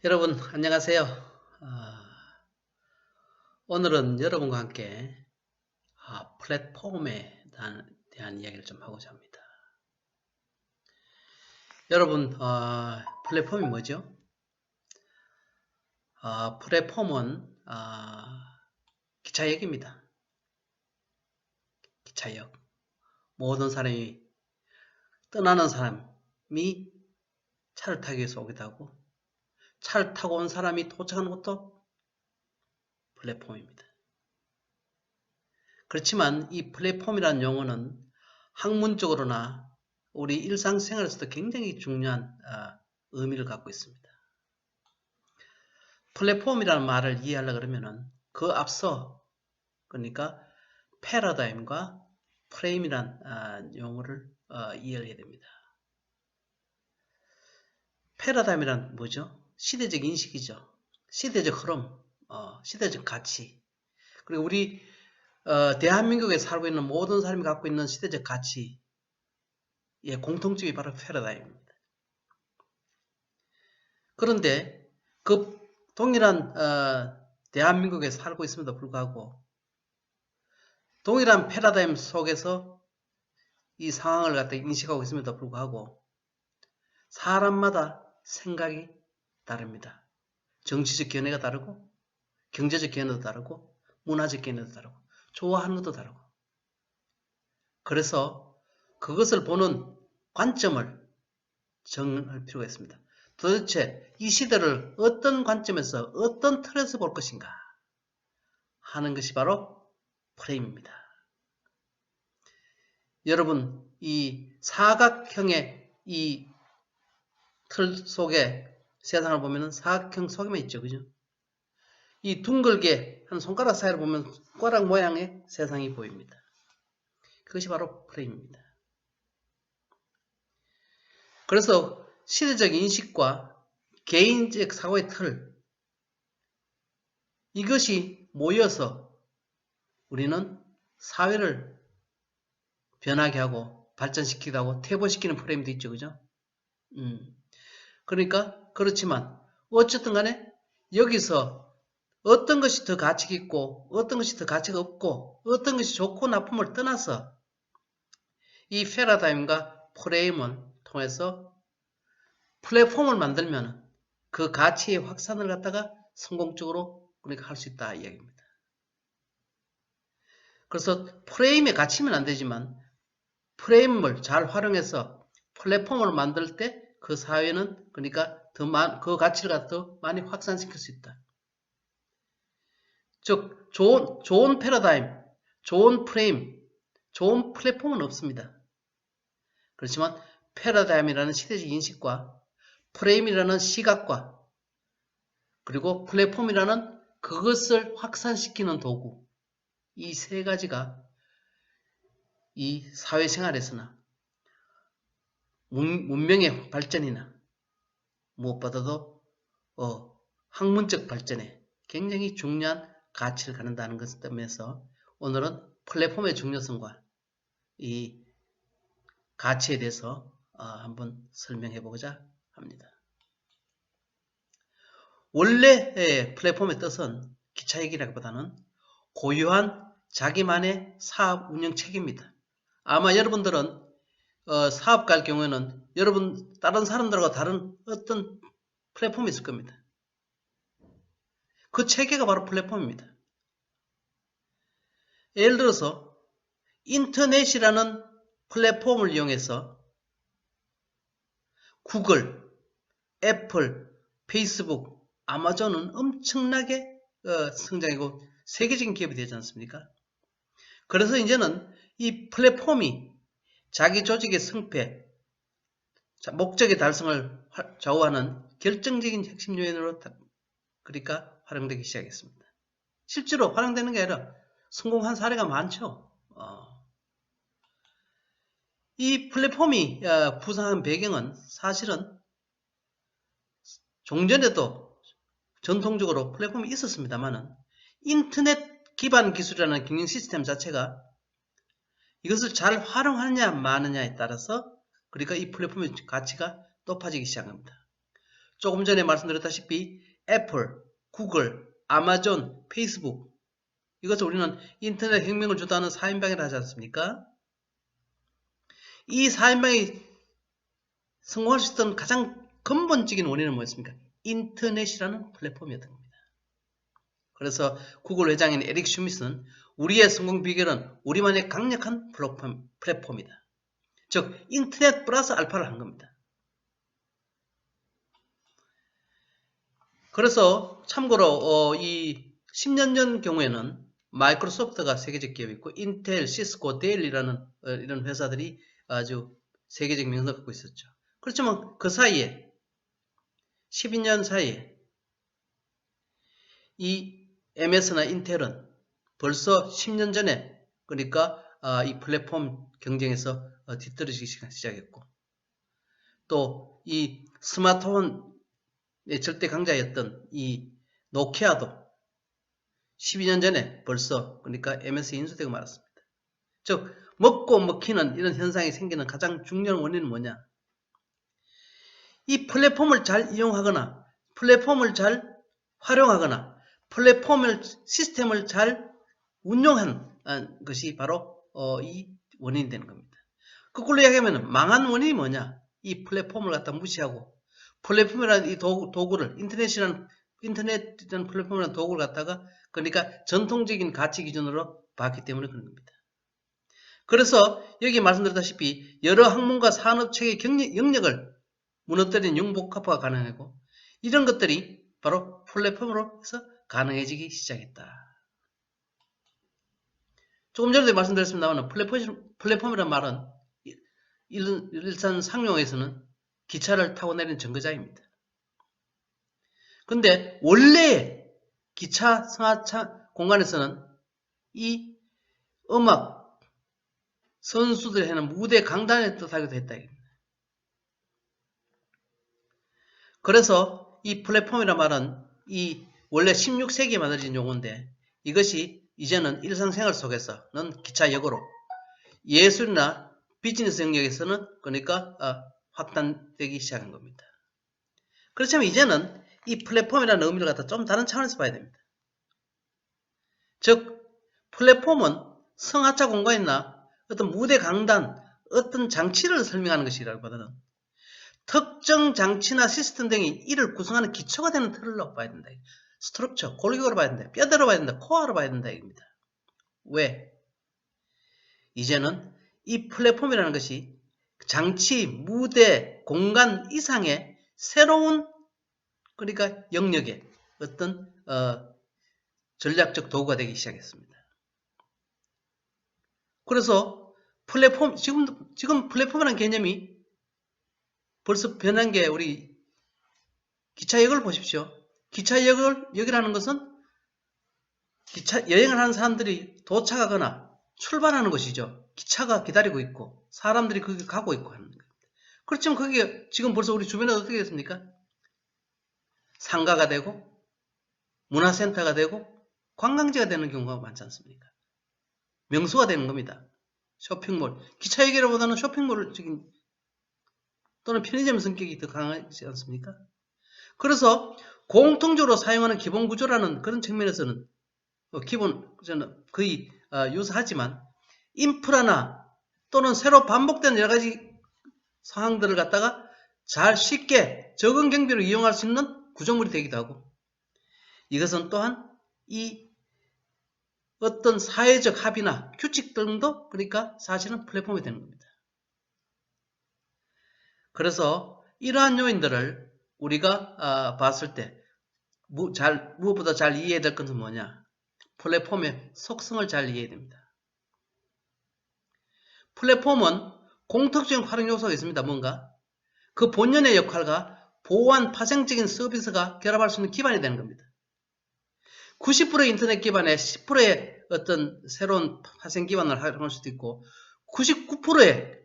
여러분 안녕하세요. 오늘은 여러분과 함께 플랫폼에 대한 이야기를 좀 하고자 합니다. 여러분 플랫폼이 뭐죠? 플랫폼은 기차역입니다. 기차역. 모든 사람이 떠나는 사람이 차를 타기 위해서 오기도 하고 차를 타고 온 사람이 도착하는 것도 플랫폼입니다. 그렇지만 이 플랫폼이라는 용어는 학문적으로나 우리 일상생활에서도 굉장히 중요한 의미를 갖고 있습니다. 플랫폼이라는 말을 이해하려고 그러면은 그 앞서 그러니까 패러다임과 프레임이라는 용어를 이해를 해야 됩니다. 패러다임이란 뭐죠? 시대적 인식이죠. 시대적 흐름, 시대적 가치. 그리고 우리 대한민국에 살고 있는 모든 사람이 갖고 있는 시대적 가치의 공통점이 바로 패러다임입니다. 그런데 그 동일한 대한민국에 살고 있음에도 불구하고 동일한 패러다임 속에서 이 상황을 갖다 인식하고 있음에도 불구하고 사람마다 생각이 다릅니다. 정치적 견해가 다르고 경제적 견해도 다르고 문화적 견해도 다르고 좋아하는 것도 다르고 그래서 그것을 보는 관점을 정할 필요가 있습니다. 도대체 이 시대를 어떤 관점에서 어떤 틀에서 볼 것인가 하는 것이 바로 프레임입니다. 여러분 이 사각형의 이 틀 속에 세상을 보면 사각형 속에만 있죠. 그죠? 이 둥글게 한 손가락 사이를 보면 손가락 모양의 세상이 보입니다. 그것이 바로 프레임입니다. 그래서 시대적 인식과 개인적 사고의 틀 이것이 모여서 우리는 사회를 변하게 하고 발전시키기도 하고 퇴보시키는 프레임도 있죠. 그죠? 그러니까 그렇지만 어쨌든 간에 여기서 어떤 것이 더 가치가 있고 어떤 것이 더 가치가 없고 어떤 것이 좋고 나쁨을 떠나서 이 패러다임과 프레임을 통해서 플랫폼을 만들면 그 가치의 확산을 갖다가 성공적으로 그러니까 할 수 있다 이야기입니다. 그래서 프레임에 갇히면 안 되지만 프레임을 잘 활용해서 플랫폼을 만들 때 그 사회는 그러니까 그 가치를 갖다 더 많이 확산시킬 수 있다. 즉 좋은 패러다임, 좋은 프레임, 좋은 플랫폼은 없습니다. 그렇지만 패러다임이라는 시대적 인식과 프레임이라는 시각과 그리고 플랫폼이라는 그것을 확산시키는 도구 이 세 가지가 이 사회생활에서나 문명의 발전이나 무엇보다도 학문적 발전에 굉장히 중요한 가치를 갖는다는 것을 때문에서 오늘은 플랫폼의 중요성과 이 가치에 대해서 한번 설명해 보고자 합니다. 원래 플랫폼의 뜻은 기차역이라기보다는 고유한 자기만의 사업 운영 체계입니다. 아마 여러분들은 사업가일 경우에는 여러분 다른 사람들과 다른 어떤 플랫폼이 있을 겁니다. 그 체계가 바로 플랫폼입니다. 예를 들어서 인터넷이라는 플랫폼을 이용해서 구글, 애플, 페이스북, 아마존은 엄청나게 성장이고 세계적인 기업이 되지 않습니까? 그래서 이제는 이 플랫폼이 자기 조직의 승패, 목적의 달성을 좌우하는 결정적인 핵심 요인으로 그러니까 활용되기 시작했습니다. 실제로 활용되는 게 아니라 성공한 사례가 많죠. 이 플랫폼이 부상한 배경은 사실은 종전에도 전통적으로 플랫폼이 있었습니다만은 인터넷 기반 기술이라는 경영 시스템 자체가 이것을 잘 활용하느냐 마느냐에 따라서 그러니까 이 플랫폼의 가치가 높아지기 시작합니다. 조금 전에 말씀드렸다시피 애플, 구글, 아마존, 페이스북, 이것을 우리는 인터넷 혁명을 주도하는 4인방이라 하지 않습니까? 이 4인방이 성공할 수 있던 가장 근본적인 원인은 뭐였습니까? 인터넷이라는 플랫폼이었던 겁니다. 그래서 구글 회장인 에릭 슈밋은 우리의 성공 비결은 우리만의 강력한 플랫폼이다. 즉 인터넷 플러스 알파를 한 겁니다. 그래서 참고로 이 10년 전 경우에는 마이크로소프트가 세계적 기업이고 인텔, 시스코, 데일이라는 이런 회사들이 아주 세계적 명성을 갖고 있었죠. 그렇지만 그 사이에 12년 사이에 이 MS나 인텔은 벌써 10년 전에 그러니까 이 플랫폼 경쟁에서 뒤떨어지기 시작했고 또 이 스마트폰의 절대 강자였던 이 노키아도 12년 전에 벌써 그러니까 MS에 인수되고 말았습니다. 즉 먹고 먹히는 이런 현상이 생기는 가장 중요한 원인은 뭐냐? 이 플랫폼을 잘 이용하거나 플랫폼을 잘 활용하거나 플랫폼을 시스템을 잘 운용한 것이 바로 이 원인이 되는 겁니다. 거꾸로 이야기하면 망한 원인이 뭐냐? 이 플랫폼을 갖다 무시하고 플랫폼이라는 이 도구를 인터넷이라는 플랫폼이라는 도구를 갖다가 그러니까 전통적인 가치 기준으로 봤기 때문에 그런 겁니다. 그래서 여기 말씀드렸다시피 여러 학문과 산업체계 영역을 무너뜨린 융복합화가 가능하고 이런 것들이 바로 플랫폼으로 해서 가능해지기 시작했다. 조금 전에도 말씀드렸습니다만 플랫폼이란 말은 일산 상용에서는 기차를 타고 내리는 정거장입니다. 근데 원래 기차 승하차 공간에서는 이 음악 선수들이 하는 무대 강단에 뜻하기도 했다. 그래서 이 플랫폼이란 말은 이 원래 16세기에 만들어진 용어인데 이것이 이제는 일상생활 속에서는 기차역으로 예술이나 비즈니스 영역에서는 그러니까 확단되기 시작한 겁니다. 그렇지만 이제는 이 플랫폼이라는 의미를 갖다 좀 다른 차원에서 봐야 됩니다. 즉 플랫폼은 승하차 공간이나 어떤 무대 강단, 어떤 장치를 설명하는 것이라기보다는 특정 장치나 시스템 등이 이를 구성하는 기초가 되는 틀로 봐야 된다. 스트럭처, 골격으로 봐야 된다. 뼈대로 봐야 된다. 코어로 봐야 된다. 입니다. 왜? 이제는 이 플랫폼이라는 것이 장치, 무대, 공간 이상의 새로운 그러니까 영역의 어떤 전략적 도구가 되기 시작했습니다. 그래서 플랫폼 지금 플랫폼이라는 개념이 벌써 변한 게 우리 기차역을 보십시오. 기차역이라는 것은 여행을 하는 사람들이 도착하거나 출발하는 곳이죠. 기차가 기다리고 있고 사람들이 거기 가고 있고 하는 겁니다. 그렇지만 그게 지금 벌써 우리 주변에 어떻게 됐습니까? 상가가 되고 문화센터가 되고 관광지가 되는 경우가 많지 않습니까? 명소가 되는 겁니다. 쇼핑몰. 기차역이라보다는 쇼핑몰을 또는 편의점 성격이 더 강하지 않습니까? 그래서 공통적으로 사용하는 기본 구조라는 그런 측면에서는 거의 유사하지만 인프라나 또는 새로 반복된 여러 가지 상황들을 갖다가 잘 쉽게 적은 경비로 이용할 수 있는 구조물이 되기도 하고 이것은 또한 이 어떤 사회적 합의나 규칙 등도 그러니까 사실은 플랫폼이 되는 겁니다. 그래서 이러한 요인들을 우리가 봤을 때 무엇보다 잘 이해해야 될 것은 뭐냐? 플랫폼의 속성을 잘 이해해야 됩니다. 플랫폼은 공통적인 활용 요소가 있습니다. 뭔가 그 본연의 역할과 보완 파생적인 서비스가 결합할 수 있는 기반이 되는 겁니다. 90%의 인터넷 기반에 10%의 어떤 새로운 파생 기반을 활용할 수도 있고 99%의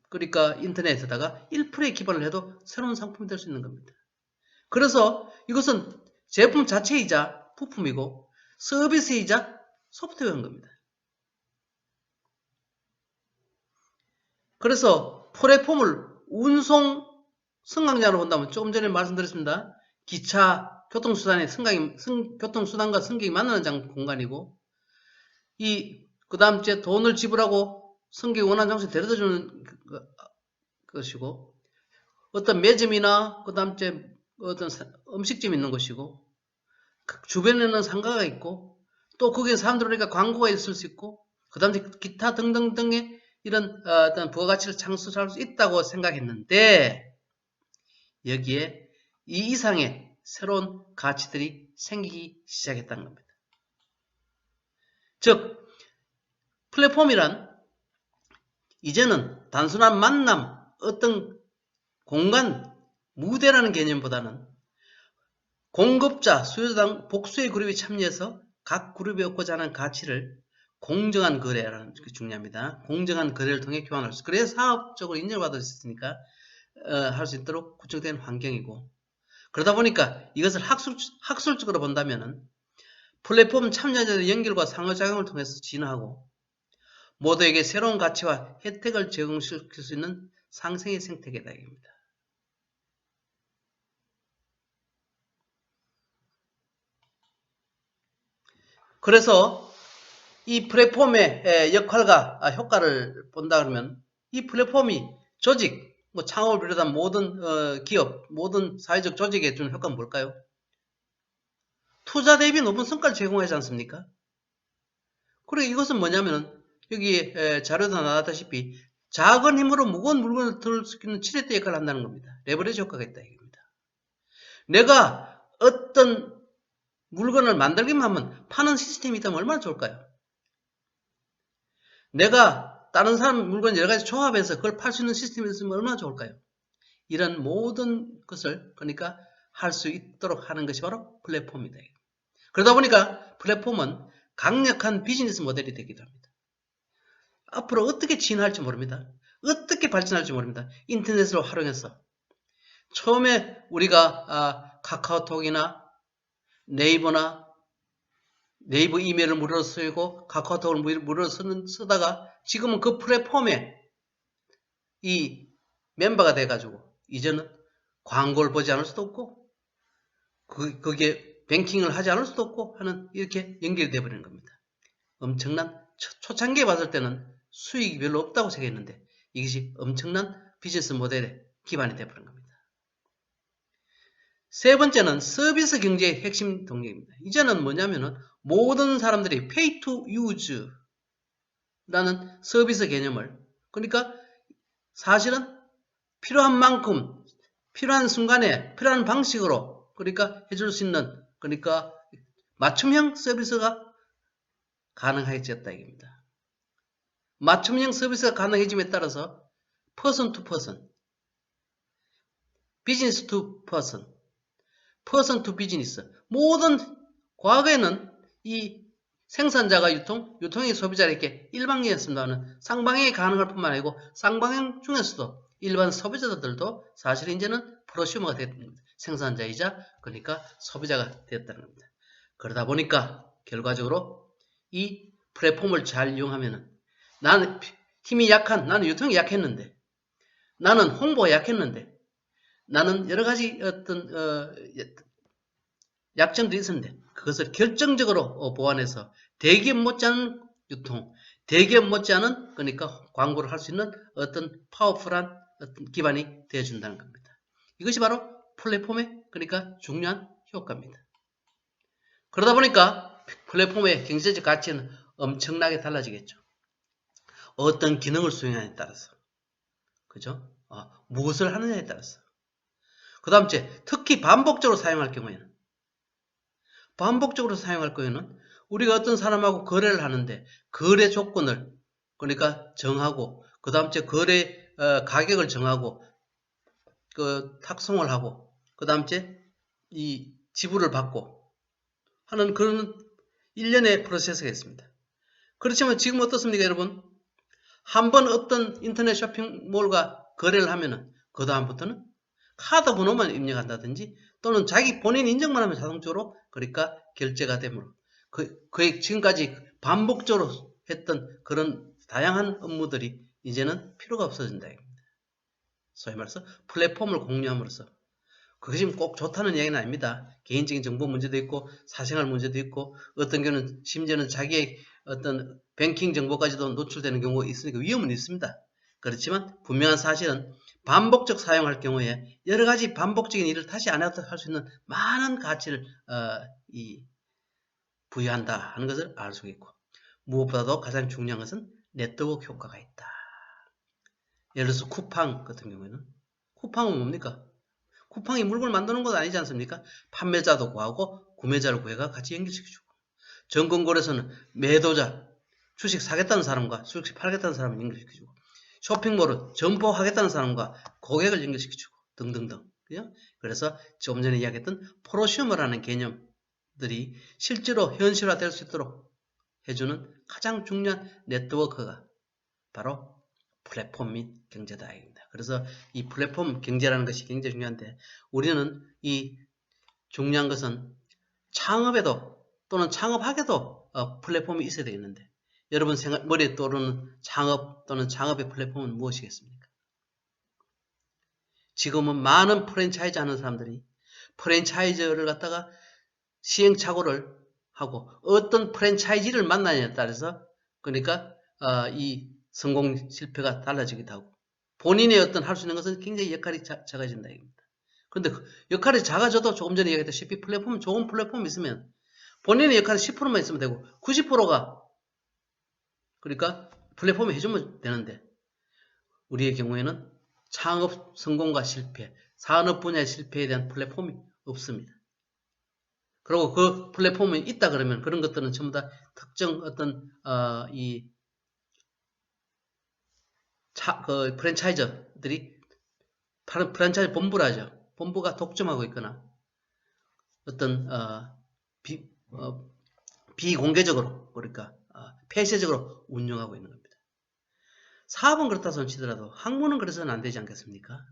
그러니까 인터넷에다가 1%의 기반을 해도 새로운 상품이 될 수 있는 겁니다. 그래서 이것은 제품 자체이자 부품이고 서비스이자 소프트웨어인 겁니다. 그래서 플랫폼을 운송 승강장으로 본다면 조금 전에 말씀드렸습니다. 기차, 교통수단의 교통수단과 승객이 만나는 공간이고, 그 다음 이제 돈을 지불하고 승객이 원하는 장소에 데려다 주는 것이고, 어떤 매점이나, 그 다음 이제 어떤 음식점이 있는 것이고, 주변에는 상가가 있고, 또 거기에 사람들 오니까 광고가 있을 수 있고, 그 다음에 기타 등등등의 이런 어떤 부가가치를 창출할 수 있다고 생각했는데, 여기에 이 이상의 새로운 가치들이 생기기 시작했다는 겁니다. 즉, 플랫폼이란 이제는 단순한 만남, 어떤 공간, 무대라는 개념보다는 공급자, 수요자, 복수의 그룹이 참여해서 각 그룹이 얻고자 하는 가치를 공정한 거래라는 게 중요합니다. 공정한 거래를 통해 교환할 수, 그래야 사업적으로 인정받을 수 있으니까 할 수 있도록 구축된 환경이고, 그러다 보니까 이것을 학술적으로 본다면은 플랫폼 참여자들의 연결과 상호작용을 통해서 진화하고 모두에게 새로운 가치와 혜택을 제공시킬 수 있는 상생의 생태계다 이겁니다. 그래서 이 플랫폼의 역할과 효과를 본다 그러면 이 플랫폼이 조직, 창업을 비롯한 모든 기업, 모든 사회적 조직에 주는 효과는 뭘까요? 투자 대비 높은 성과를 제공하지 않습니까? 그리고 이것은 뭐냐면 여기 자료도 나왔다시피 작은 힘으로 무거운 물건을 들 수 있는 치렛대 역할을 한다는 겁니다. 레버리지 효과가 있다 이겁니다. 내가 어떤 물건을 만들기만 하면 파는 시스템이 있다면 얼마나 좋을까요? 내가 다른 사람 물건 여러 가지 조합해서 그걸 팔 수 있는 시스템이 있으면 얼마나 좋을까요? 이런 모든 것을 그러니까 할 수 있도록 하는 것이 바로 플랫폼이다. 그러다 보니까 플랫폼은 강력한 비즈니스 모델이 되기도 합니다. 앞으로 어떻게 진화할지 모릅니다. 어떻게 발전할지 모릅니다. 인터넷을 활용해서 처음에 우리가 카카오톡이나 네이버 이메일을 무료로 쓰고 카카오톡을 무료로 쓰다가 지금은 그 플랫폼에 이 멤버가 돼가지고 이제는 광고를 보지 않을 수도 없고 거기에 뱅킹을 하지 않을 수도 없고 하는 이렇게 연결이 돼버리는 겁니다. 엄청난 초창기에 봤을 때는 수익이 별로 없다고 생각했는데 이것이 엄청난 비즈니스 모델의 기반이 돼버린 겁니다. 세 번째는 서비스 경제의 핵심 동력입니다. 이제는 뭐냐면은 모든 사람들이 pay to use 라는 서비스 개념을 그러니까 사실은 필요한 만큼 필요한 순간에 필요한 방식으로 그러니까 해줄 수 있는 그러니까 맞춤형 서비스가 가능해졌다 이겁니다. 맞춤형 서비스가 가능해짐에 따라서 person to person, business to person, person to business 모든 과거에는 이 생산자가 유통이 소비자에게 일방적이었습니다만 쌍방향이 가능할 뿐만 아니고 쌍방향 중에서도 일반 소비자들도 사실 이제는 프로슈머가 됐던 겁니다. 생산자이자 그러니까 소비자가 되었다는 겁니다. 그러다 보니까 결과적으로 이 플랫폼을 잘 이용하면은 나는 힘이 약한 나는 유통이 약했는데 나는 홍보가 약했는데 나는 여러 가지 어떤 약점들이 있었는데 그것을 결정적으로 보완해서 대기업 못지않은 유통, 대기업 못지않은 그러니까 광고를 할 수 있는 어떤 파워풀한 어떤 기반이 되어준다는 겁니다. 이것이 바로 플랫폼의 그러니까 중요한 효과입니다. 그러다 보니까 플랫폼의 경제적 가치는 엄청나게 달라지겠죠. 어떤 기능을 수행하느냐에 따라서 그죠? 무엇을 하느냐에 따라서 그 다음 특히 반복적으로 사용할 경우에는 우리가 어떤 사람하고 거래를 하는데 거래 조건을 그러니까 정하고 그 다음 거래 가격을 정하고 그 탁송을 하고 그 다음 이 지불을 받고 하는 그런 일련의 프로세스가 있습니다. 그렇지만 지금 어떻습니까 여러분? 한번 어떤 인터넷 쇼핑몰과 거래를 하면은 그 다음부터는 카드 번호만 입력한다든지 또는 자기 본인 인증만 하면 자동적으로 그러니까 결제가 되므로 그의 지금까지 반복적으로 했던 그런 다양한 업무들이 이제는 필요가 없어진다. 소위 말해서 플랫폼을 공유함으로써 그것이 꼭 좋다는 이야기는 아닙니다. 개인적인 정보 문제도 있고 사생활 문제도 있고 어떤 경우는 심지어는 자기의 어떤 뱅킹 정보까지도 노출되는 경우가 있으니까 위험은 있습니다. 그렇지만 분명한 사실은 반복적 사용할 경우에 여러 가지 반복적인 일을 다시 안 해도 할 수 있는 많은 가치를 부여한다 하는 것을 알 수 있고 무엇보다도 가장 중요한 것은 네트워크 효과가 있다. 예를 들어서 쿠팡 같은 경우에는 쿠팡은 뭡니까? 쿠팡이 물건을 만드는 건 아니지 않습니까? 판매자도 구하고 구매자를 구해가 같이 연결시켜주고 정권거래소는 매도자 주식 사겠다는 사람과 주식 팔겠다는 사람을 연결시켜주고 쇼핑몰은 점포하겠다는 사람과 고객을 연결시켜주고 등등등. 그래서 조금 전에 이야기했던 프로슈머라는 개념들이 실제로 현실화될 수 있도록 해주는 가장 중요한 네트워크가 바로 플랫폼 및 경제다입니다. 그래서 이 플랫폼 경제라는 것이 굉장히 중요한데 우리는 이 중요한 것은 창업에도 또는 창업하게도 플랫폼이 있어야 되겠는데 여러분 머리에 떠오르는 창업 또는 창업의 플랫폼은 무엇이겠습니까? 지금은 많은 프랜차이즈 하는 사람들이 프랜차이즈를 갖다가 시행착오를 하고 어떤 프랜차이즈를 만나냐에 따라서 그러니까 이 성공 실패가 달라지기도 하고 본인의 어떤 할 수 있는 것은 굉장히 역할이 작아진다 입니다. 그런데 그 역할이 작아져도 조금 전에 얘기했다시피 플랫폼 좋은 플랫폼이 있으면 본인의 역할은 10%만 있으면 되고 90%가 그러니까 플랫폼에 해주면 되는데 우리의 경우에는 창업 성공과 실패, 산업 분야의 실패에 대한 플랫폼이 없습니다. 그리고 그 플랫폼이 있다 그러면 그런 것들은 전부 다 특정 어떤 그 프랜차이저들이 프랜차이즈 본부라죠. 본부가 독점하고 있거나 어떤 비공개적으로 그러니까 폐쇄적으로 운영하고 있는 겁니다. 사업은 그렇다 손 치더라도 학문은 그래서는 안 되지 않겠습니까?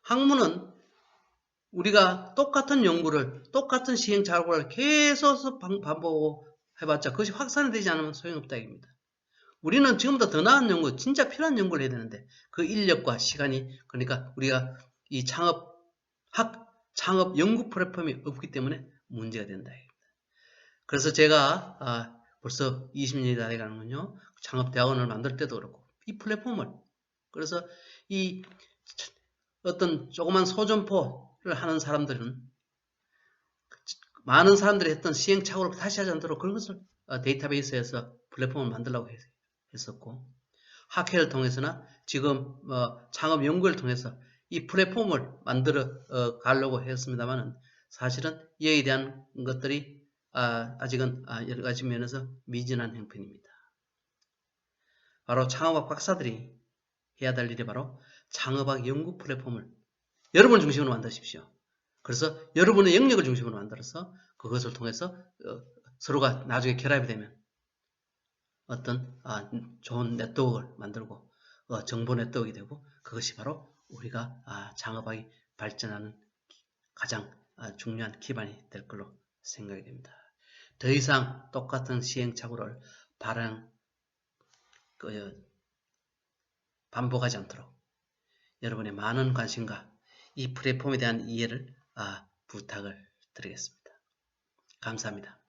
학문은 우리가 똑같은 연구를 똑같은 시행착오를 계속 반복하고 해봤자 그것이 확산이 되지 않으면 소용없다 입니다. 우리는 지금보다 더 나은 연구, 진짜 필요한 연구를 해야 되는데 그 인력과 시간이 그러니까 우리가 이 창업 연구 플랫폼이 없기 때문에 문제가 된다. 그래서 제가 벌써 20년이 다 돼가는군요. 창업대학원을 만들 때도 그렇고 이 플랫폼을 그래서 이 어떤 조그만 소점포를 하는 사람들은 많은 사람들이 했던 시행착오를 다시 하지 않도록 그런 것을 데이터베이스에서 플랫폼을 만들려고 했었고 학회를 통해서나 지금 창업 연구를 통해서 이 플랫폼을 만들어 가려고 했습니다만은 사실은 이에 대한 것들이 아직은 여러 가지 면에서 미진한 형편입니다. 바로 창업학 박사들이 해야 될 일이 바로 창업학 연구 플랫폼을 여러분 중심으로 만드십시오. 그래서 여러분의 영역을 중심으로 만들어서 그것을 통해서 서로가 나중에 결합이 되면 어떤 좋은 네트워크를 만들고 정보 네트워크가 되고 그것이 바로 우리가 창업학이 발전하는 가장 중요한 기반이 될 걸로 생각이 됩니다. 더 이상 똑같은 시행착오를 반복하지 않도록 여러분의 많은 관심과 이 플랫폼에 대한 이해를 부탁을 드리겠습니다. 감사합니다.